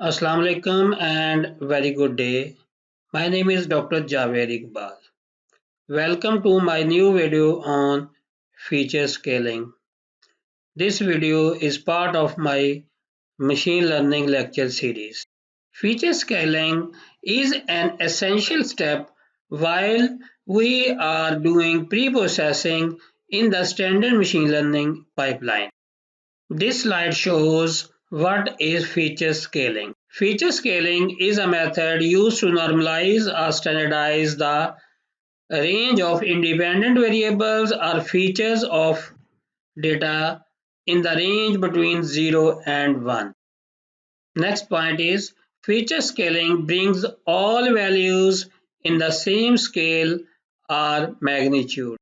Assalamu alaikum and very good day. My name is Dr. Javed Iqbal. Welcome to my new video on feature scaling. This video is part of my machine learning lecture series. Feature scaling is an essential step while we are doing pre-processing in the standard machine learning pipeline. This slide shows what is feature scaling. Feature scaling is a method used to normalize or standardize the range of independent variables or features of data in the range between 0 and 1. Next point is feature scaling brings all values in the same scale or magnitude.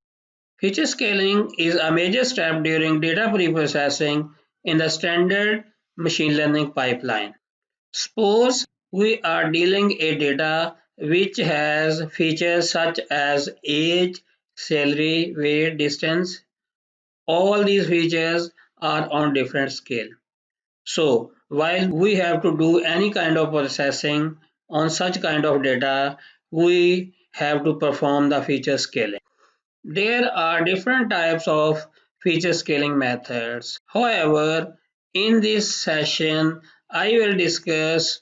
Feature scaling is a major step during data preprocessing in the standard machine learning pipeline. Suppose we are dealing a data which has features such as age, salary, weight, distance. All these features are on different scale. So while we have to do any kind of processing on such kind of data, we have to perform the feature scaling. There are different types of feature scaling methods. However, in this session, I will discuss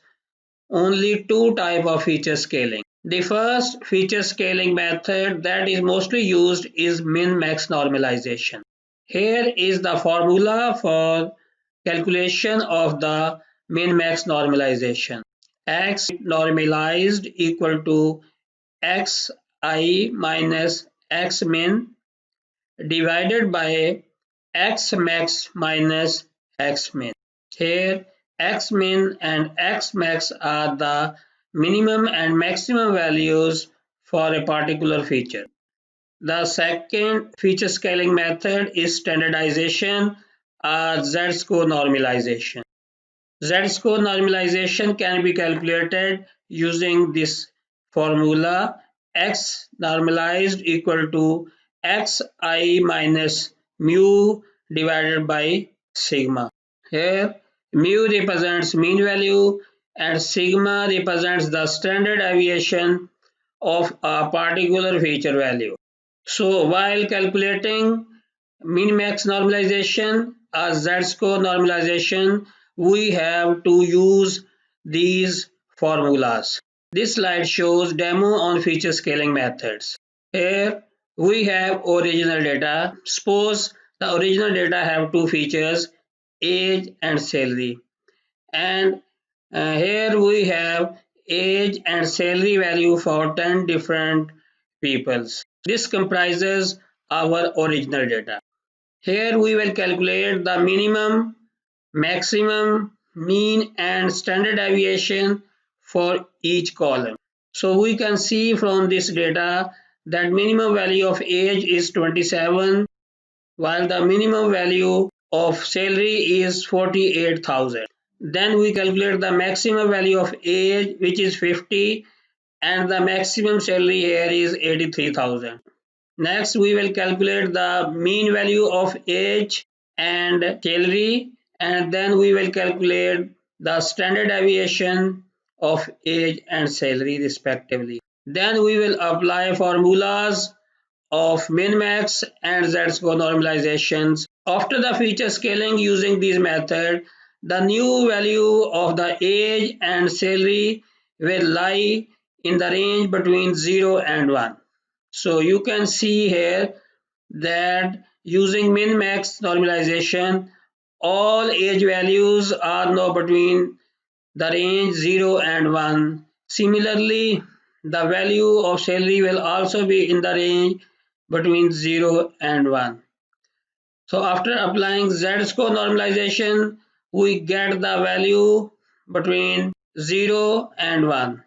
only two types of feature scaling. The first feature scaling method that is mostly used is min-max normalization. Here is the formula for calculation of the min-max normalization. X normalized equal to xi minus xmin divided by xmax minus xmin. Here xmin and xmax are the minimum and maximum values for a particular feature. The second feature scaling method is standardization or z-score normalization. Z-score normalization can be calculated using this formula x normalized equal to xi minus mu divided by sigma. Here mu represents mean value and sigma represents the standard deviation of a particular feature value. So while calculating min-max normalization or z-score normalization, we have to use these formulas. This slide shows demo on feature scaling methods. Here we have original data. Suppose the original data have two features, age and salary. And here we have age and salary value for 10 different peoples. This comprises our original data. Here we will calculate the minimum, maximum, mean and standard deviation for each column. So we can see from this data that minimum value of age is 27 while the minimum value of salary is 48,000. Then we calculate the maximum value of age which is 50 and the maximum salary here is 83,000. Next, we will calculate the mean value of age and salary, and then we will calculate the standard deviation of age and salary respectively. Then we will apply formulas of min-max and z-score normalizations. After the feature scaling using this method, the new value of the age and salary will lie in the range between 0 and 1. So you can see here that using min-max normalization, all age values are now between the range 0 and 1. Similarly, the value of salary will also be in the range between 0 and 1. So after applying z-score normalization, we get the value between 0 and 1.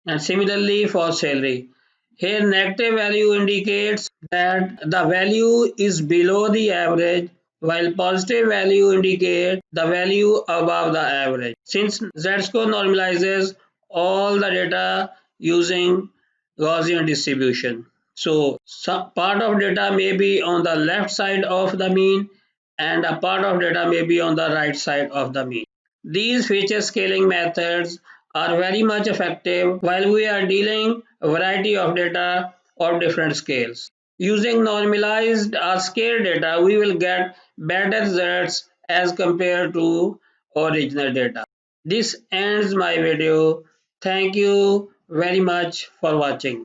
And similarly for salary. Here negative value indicates that the value is below the average while positive value indicates the value above the average. Since z-score normalizes all the data using Gaussian distribution. So some part of data may be on the left side of the mean and a part of data may be on the right side of the mean. These feature scaling methods are very much effective while we are dealing a variety of data of different scales. Using normalized or scaled data, we will get better results as compared to original data. This ends my video. Thank you very much for watching.